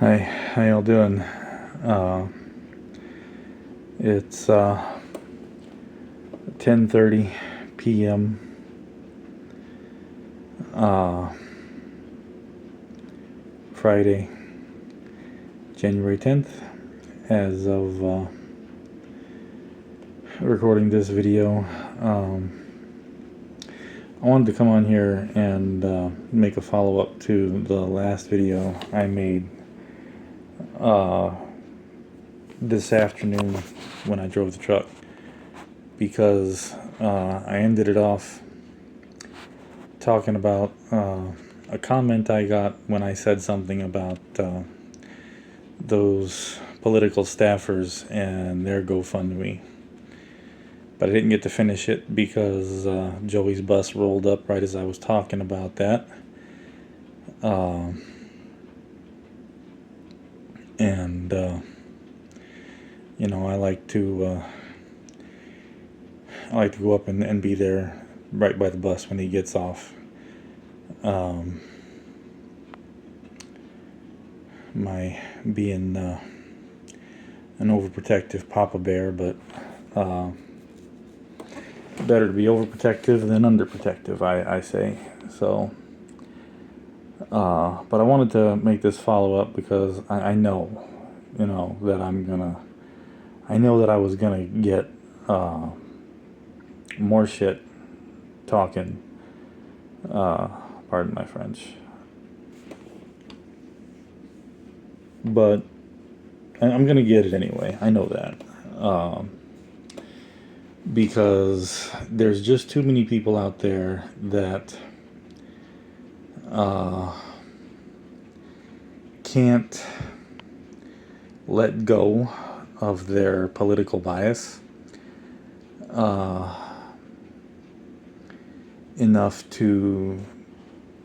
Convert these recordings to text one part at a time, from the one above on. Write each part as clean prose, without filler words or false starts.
Hi, how y'all doing? It's 10:30 p.m. Friday, January 10th. As of recording this video, I wanted to come on here and make a follow-up to the last video I made this afternoon when I drove the truck, because I ended it off talking about a comment I got when I said something about those political staffers and their GoFundMe. But I didn't get to finish it because Joey's bus rolled up right as I was talking about that. And I like to go up and be there right by the bus when he gets off. My being an overprotective Papa Bear, but better to be overprotective than underprotective, I say. So, but I wanted to make this follow up because I know, that I know that I was gonna get more shit talking. Pardon my French. But I'm gonna get it anyway. I know that. Because there's just too many people out there that can't let go of their political bias enough to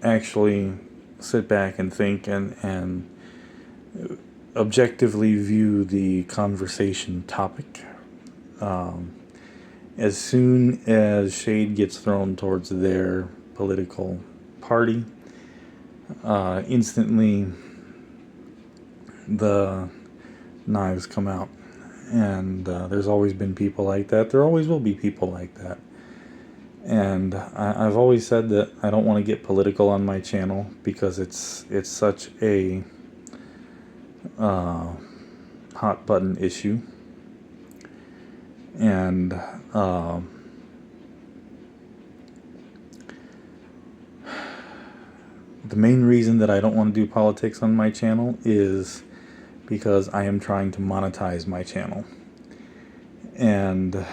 actually sit back and think and objectively view the conversation topic. As soon as shade gets thrown towards their political party, instantly the knives come out. And there's always been people like that. There always will be people like that. And I've always said that I don't want to get political on my channel because it's such a hot button issue. And the main reason that I don't want to do politics on my channel is because I am trying to monetize my channel. And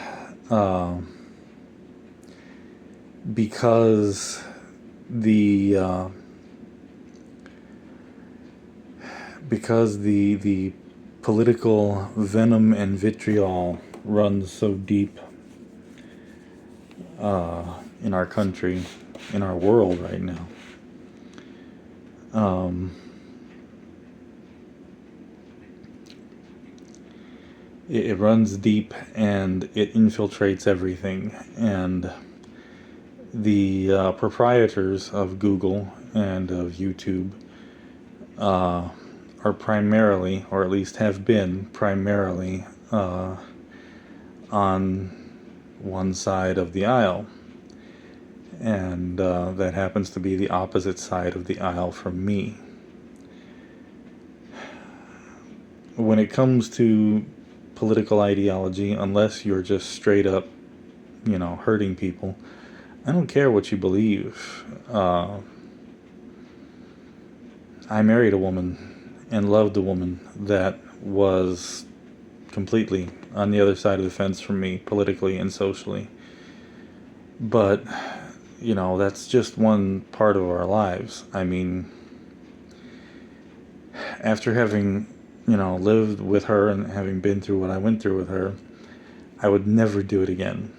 because the political venom and vitriol runs so deep in our country, in our world right now. It runs deep and it infiltrates everything. And the proprietors of Google and of YouTube are primarily, or at least have been primarily, on one side of the aisle. And that happens to be the opposite side of the aisle from me. When it comes to political ideology, unless you're just straight up, hurting people, I don't care what you believe. I married a woman and loved a woman that was completely on the other side of the fence from me, politically and socially. But, that's just one part of our lives. I mean, after having, lived with her and having been through what I went through with her, I would never do it again.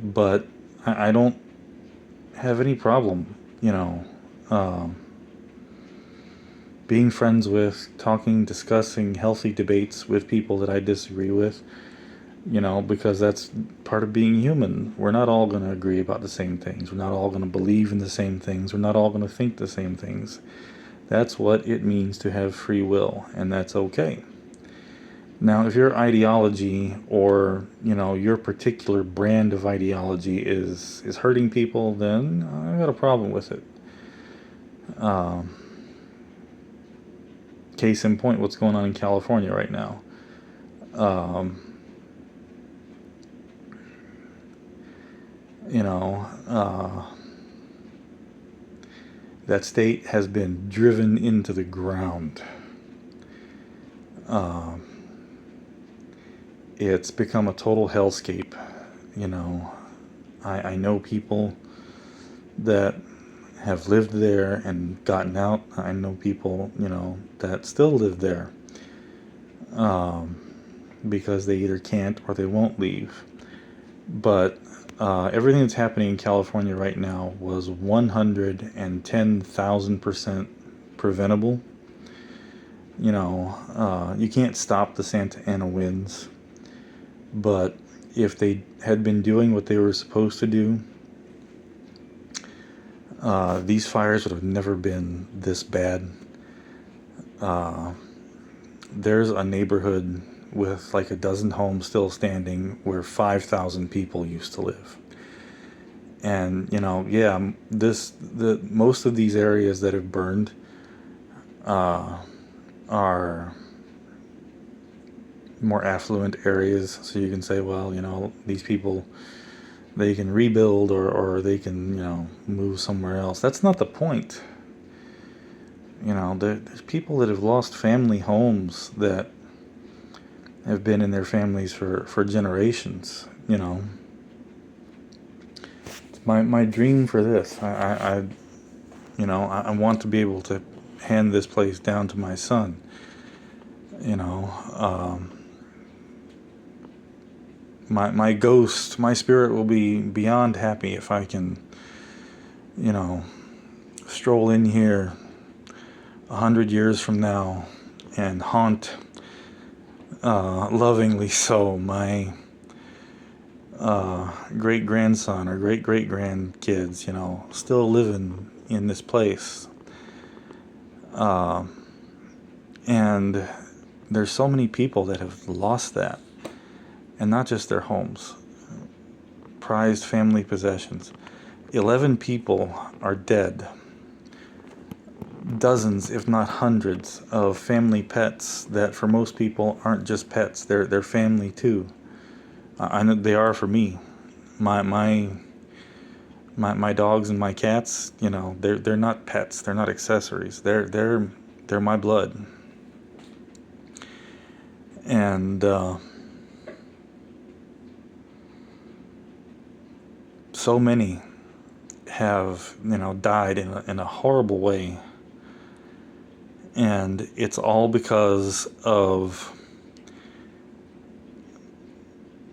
But I don't have any problem, being friends with, talking, discussing healthy debates with people that I disagree with. because that's part of being human. We're not all going to agree about the same things. We're not all going to believe in the same things. We're not all going to think the same things. That's what it means to have free will, and that's okay. Now, if your ideology or, your particular brand of ideology is hurting people, then I got a problem with it. Case in point, what's going on in California right now. You know, that state has been driven into the ground. It's become a total hellscape. I know people that have lived there and gotten out. I know people, that still live there because they either can't or they won't leave. But everything that's happening in California right now was 110,000% preventable. You can't stop the Santa Ana winds, but if they had been doing what they were supposed to do, these fires would have never been this bad. There's a neighborhood with like a dozen homes still standing where 5,000 people used to live. And most of these areas that have burned are more affluent areas, so you can say, well, these people, they can rebuild or they can move somewhere else. That's not the point. There's people that have lost family homes that have been in their families for generations. My dream for this, I want to be able to hand this place down to my son. My ghost, my spirit will be beyond happy if I can, stroll in here 100 years from now and haunt, lovingly so, my great grandson or great great grandkids, still living in this place. And there's so many people that have lost that, and not just their homes, prized family possessions. 11 people are dead. Dozens, if not hundreds, of family pets that for most people aren't just pets, they're family too. I know they are for me. My dogs and my cats, they're not pets, they're not accessories. They're my blood. And so many have died in a horrible way. And it's all because of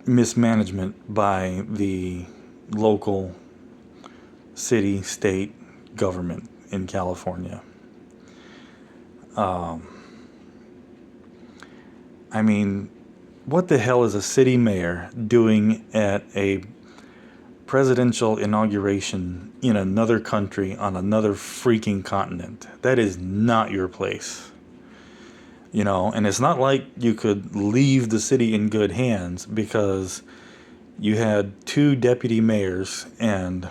mismanagement by the local city, state government in California. What the hell is a city mayor doing at a presidential inauguration in another country on another freaking continent? That is not your place. And it's not like you could leave the city in good hands, because you had 2 deputy mayors, and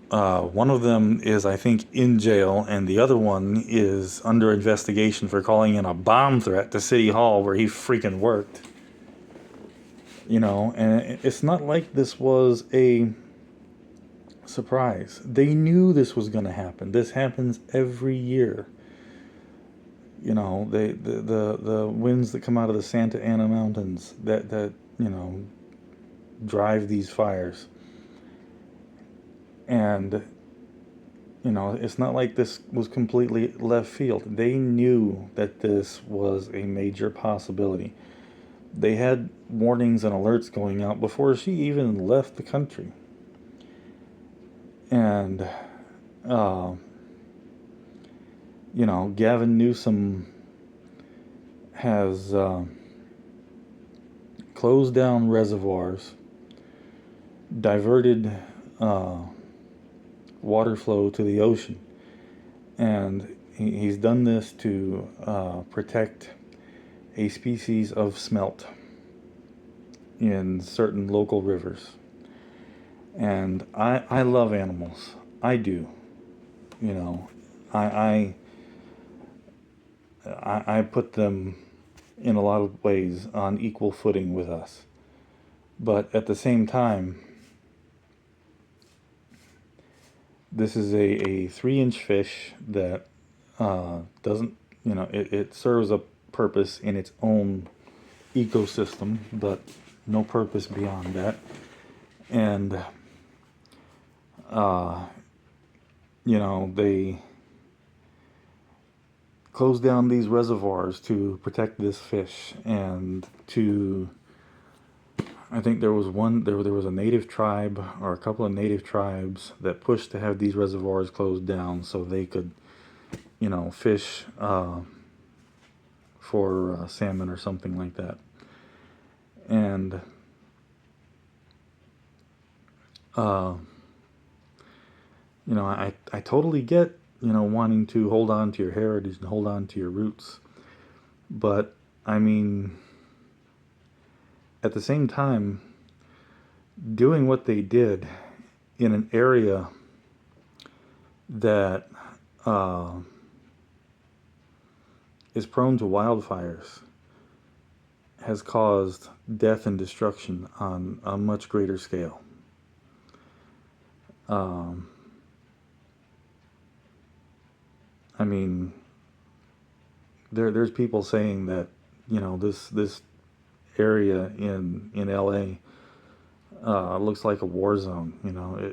one of them is, I think, in jail, and the other one is under investigation for calling in a bomb threat to City Hall where he freaking worked. And it's not like this was a surprise. They knew this was going to happen. This happens every year. The winds that come out of the Santa Ana Mountains that drive these fires. And it's not like this was completely left field. They knew that this was a major possibility. They had warnings and alerts going out before she even left the country. And Gavin Newsom has closed down reservoirs, diverted water flow to the ocean. And he's done this to protect a species of smelt in certain local rivers. And I love animals. I do. You know, I, I put them in a lot of ways on equal footing with us. But at the same time, this is a 3-inch fish that doesn't, it serves a purpose in its own ecosystem, but no purpose beyond that. And, they close down these reservoirs to protect this fish and to, I think there was a native tribe or a couple of native tribes that pushed to have these reservoirs closed down so they could, fish for salmon or something like that. And I totally get, wanting to hold on to your heritage and hold on to your roots. But, I mean, at the same time, doing what they did in an area that is prone to wildfires has caused death and destruction on a much greater scale. I mean, there's people saying that, this area in LA looks like a war zone.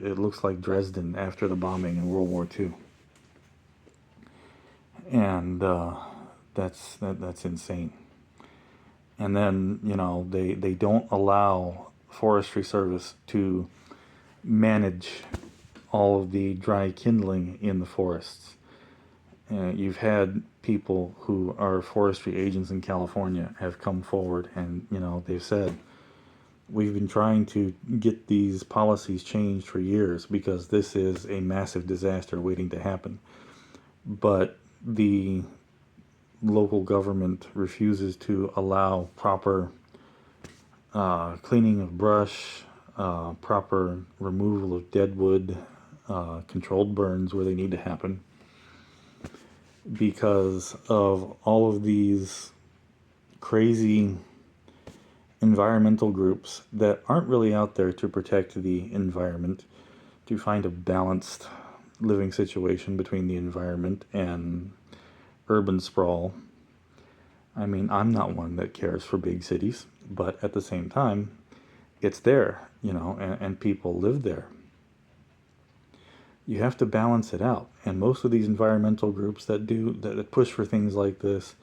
It looks like Dresden after the bombing in World War II. And that's insane. And then, they don't allow Forestry Service to manage all of the dry kindling in the forests. You've had people who are forestry agents in California have come forward and, they've said, we've been trying to get these policies changed for years because this is a massive disaster waiting to happen. But the local government refuses to allow proper cleaning of brush, proper removal of dead wood, controlled burns where they need to happen, because of all of these crazy environmental groups that aren't really out there to protect the environment, to find a balanced living situation between the environment and urban sprawl. I mean, I'm not one that cares for big cities, but at the same time, it's there, and people live there. You have to balance it out. And most of these environmental groups that push for things like this,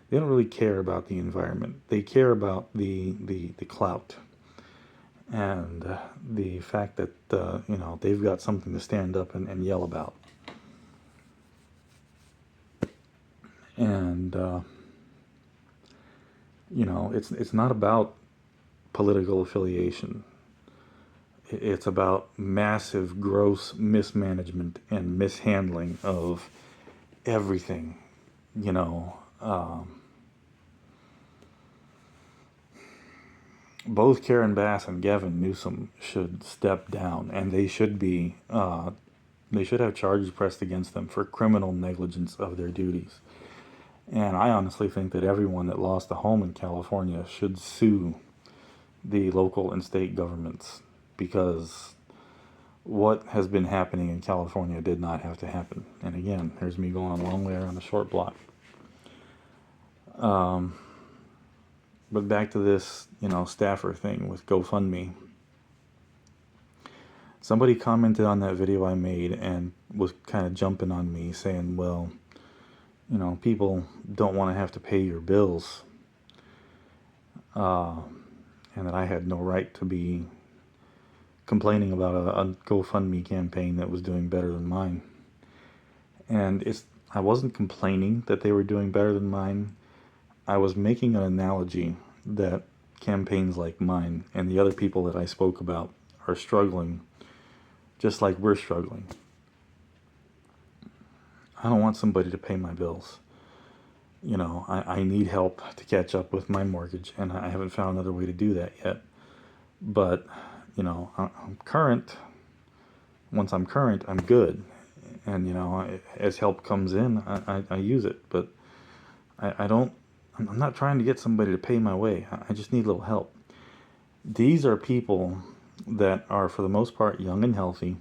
they don't really care about the environment. They care about the clout and the fact that they've got something to stand up and yell about. And it's not about political affiliation. It's about massive, gross mismanagement and mishandling of everything. Both Karen Bass and Gavin Newsom should step down, and they should have charges pressed against them for criminal negligence of their duties. And I honestly think that everyone that lost a home in California should sue the local and state governments, because what has been happening in California did not have to happen. And again, here's me going a long way around a short block. But back to this, staffer thing with GoFundMe. Somebody commented on that video I made and was kind of jumping on me saying, well, people don't want to have to pay your bills. And that I had no right to be complaining about a GoFundMe campaign that was doing better than mine. And I wasn't complaining that they were doing better than mine. I was making an analogy that campaigns like mine and the other people that I spoke about are struggling just like we're struggling. I don't want somebody to pay my bills. I need help to catch up with my mortgage, and I haven't found another way to do that yet. But, I'm current. Once I'm current, I'm good. And, as help comes in, I use it. But I'm not trying to get somebody to pay my way. I just need a little help. These are people that are, for the most part, young and healthy,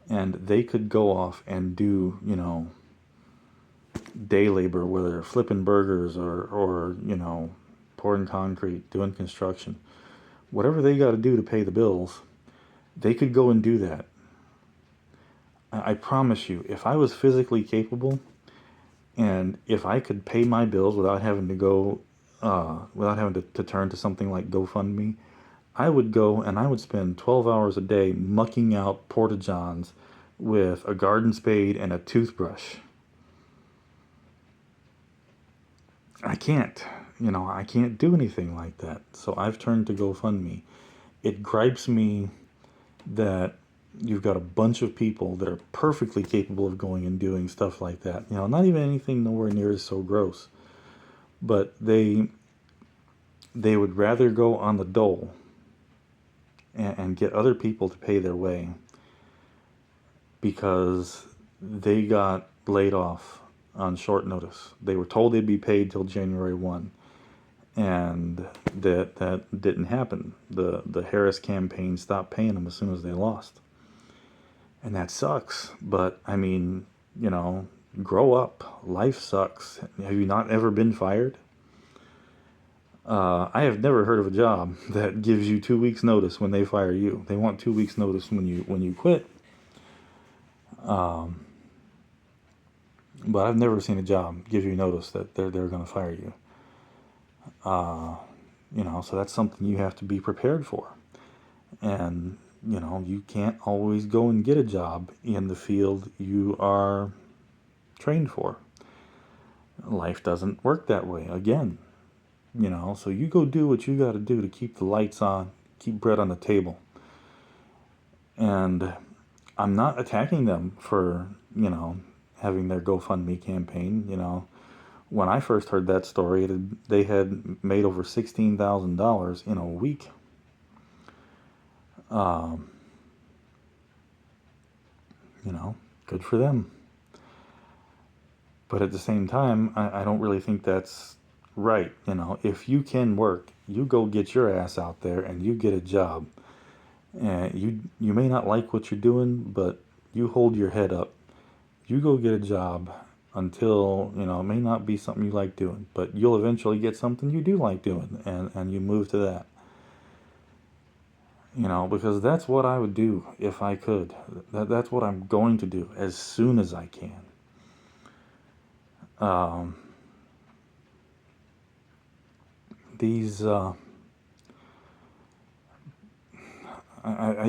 and they could go off and do, day labor, whether they're flipping burgers or pouring concrete, doing construction. Whatever they got to do to pay the bills, they could go and do that. I promise you, if I was physically capable and if I could pay my bills without having to go, without having to turn to something like GoFundMe, I would go and I would spend 12 hours a day mucking out porta-johns with a garden spade and a toothbrush. I can't do anything like that. So I've turned to GoFundMe. It gripes me that you've got a bunch of people that are perfectly capable of going and doing stuff like that. Not even anything nowhere near as so gross. But they would rather go on the dole and get other people to pay their way because they got laid off on short notice. They were told they'd be paid till January 1, and that didn't happen. The Harris campaign stopped paying them as soon as they lost. And that sucks, but grow up. Life sucks. Have you not ever been fired? I have never heard of a job that gives you 2 weeks notice when they fire you. They want 2 weeks notice when you quit. But I've never seen a job give you notice that they're going to fire you. So that's something you have to be prepared for. And, you can't always go and get a job in the field you are trained for. Life doesn't work that way, again. So you go do what you got to do to keep the lights on, keep bread on the table. And I'm not attacking them for, having their GoFundMe campaign. When I first heard that story, they had made over $16,000 in a week. Good for them. But at the same time, I don't really think that's right. If you can work, you go get your ass out there and you get a job. And you may not like what you're doing, but you hold your head up. You go get a job until, it may not be something you like doing, but you'll eventually get something you do like doing, and you move to that. Because that's what I would do if I could. That's what I'm going to do as soon as I can. I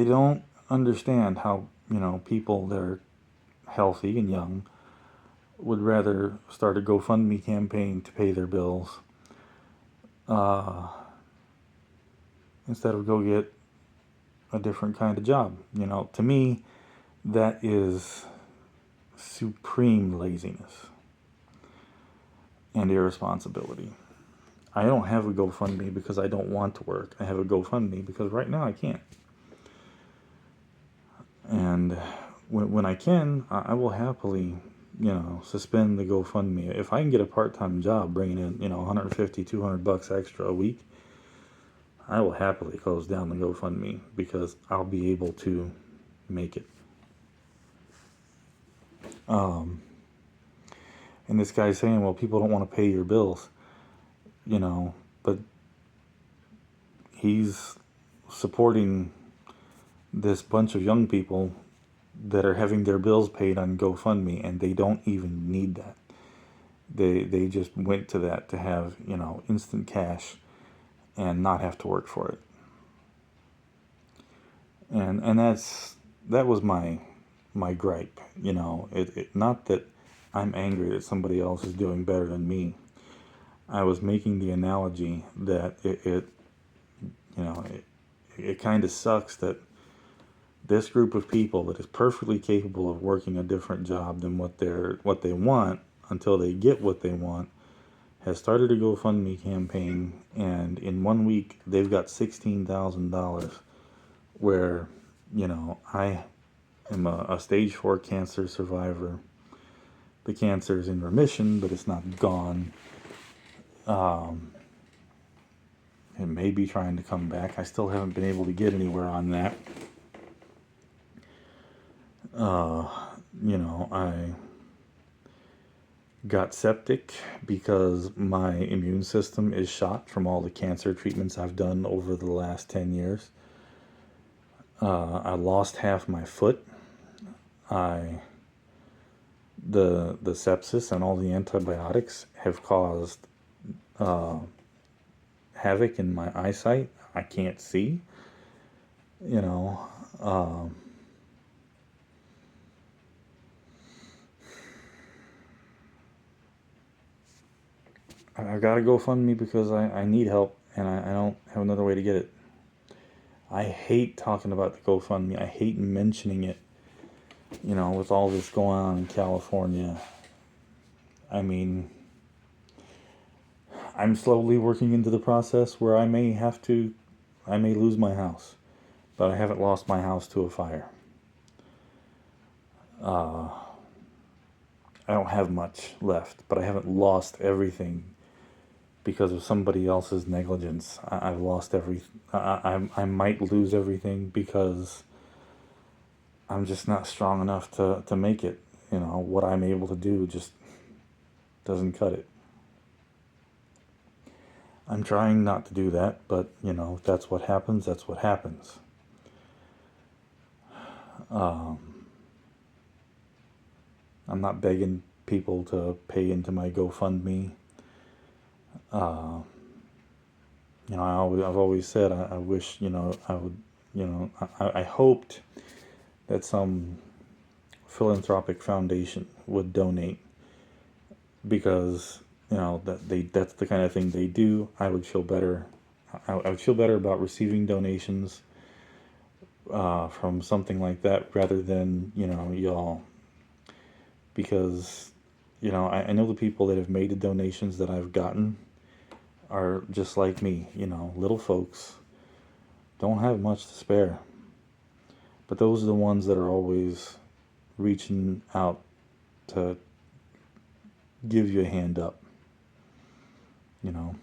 don't understand how, people that are healthy and young would rather start a GoFundMe campaign to pay their bills instead of go get a different kind of job. To me, that is supreme laziness and irresponsibility. I don't have a GoFundMe because I don't want to work. I have a GoFundMe because right now I can't. And when I can, I will happily, suspend the GoFundMe. If I can get a part-time job bringing in, $150, $200 extra a week, I will happily close down the GoFundMe because I'll be able to make it. And this guy's saying, well, people don't want to pay your bills, but he's supporting this bunch of young people that are having their bills paid on GoFundMe, and they don't even need that. They just went to that to have, instant cash and not have to work for it. And that was my gripe, it not that I'm angry that somebody else is doing better than me. I was making the analogy that You know, it kind of sucks that this group of people that is perfectly capable of working a different job than what they want until they get what they want has started a GoFundMe campaign, and in 1 week they've got $16,000. Where, I am a stage 4 cancer survivor. The cancer is in remission, but it's not gone. It may be trying to come back. I still haven't been able to get anywhere on that. I got septic because my immune system is shot from all the cancer treatments I've done over the last 10 years. I lost half my foot. The sepsis and all the antibiotics have caused havoc in my eyesight. I can't see. You know, I've got to GoFundMe because I need help, and I don't have another way to get it. I hate talking about the GoFundMe. I hate mentioning it, with all this going on in California. I mean, I'm slowly working into the process where I may lose my house, but I haven't lost my house to a fire. I don't have much left, but I haven't lost everything because of somebody else's negligence. I've lost everything. I might lose everything because I'm just not strong enough to make it. What I'm able to do just doesn't cut it. I'm trying not to do that, but, if that's what happens, that's what happens. I'm not begging people to pay into my GoFundMe. I've always said I wish, I would, I hoped that some philanthropic foundation would donate, because that's the kind of thing they do. I would feel better. I would feel better about receiving donations from something like that rather than y'all, because I know the people that have made the donations that I've gotten are just like me, little folks, don't have much to spare. But those are the ones that are always reaching out to give you a hand up, and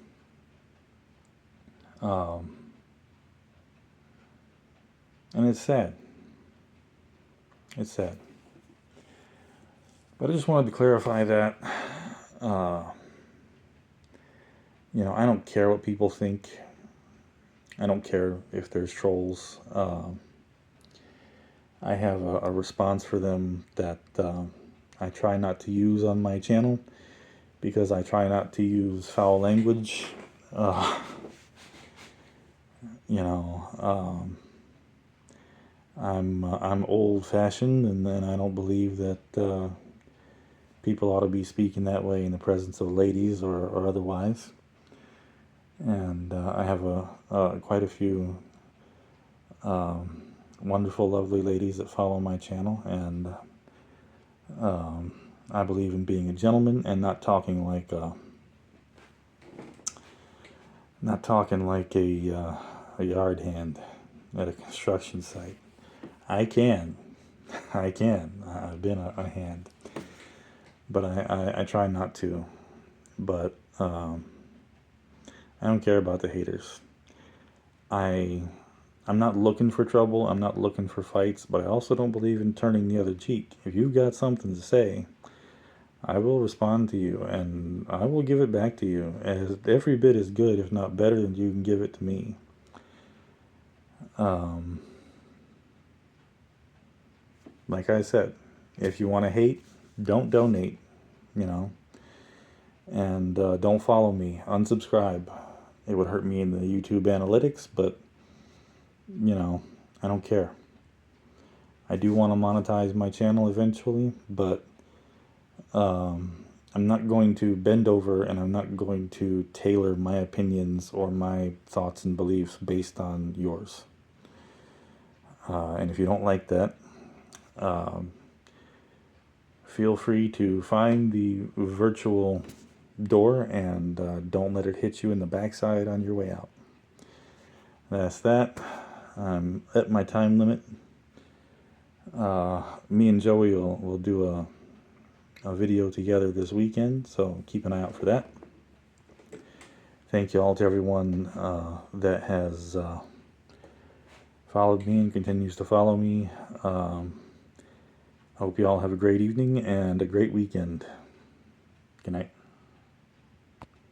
it's sad. It's sad. But I just wanted to clarify that, I don't care what people think. I don't care if there's trolls. I have a response for them that I try not to use on my channel, because I try not to use foul language. I'm old-fashioned, and then I don't believe that people ought to be speaking that way in the presence of ladies or otherwise. And I have quite a few wonderful, lovely ladies that follow my channel, and I believe in being a gentleman and not talking like a yard hand at a construction site. I can. I've been a hand, but I try not to. But I don't care about the haters. I'm not looking for trouble. I'm not looking for fights, but I also don't believe in turning the other cheek. If you've got something to say, I will respond to you, and I will give it back to you as every bit as good, if not better, than you can give it to me. Like I said, if you want to hate, don't donate, and don't follow me. Unsubscribe. It would hurt me in the YouTube analytics, but, I don't care. I do want to monetize my channel eventually, but I'm not going to bend over, and I'm not going to tailor my opinions or my thoughts and beliefs based on yours. And if you don't like that, um, feel free to find the virtual door and don't let it hit you in the backside on your way out. That's that. I'm at my time limit. Me and Joey will do a video together this weekend, so keep an eye out for that. Thank you all to everyone that has followed me and continues to follow me. Hope you all have a great evening and a great weekend. Good night.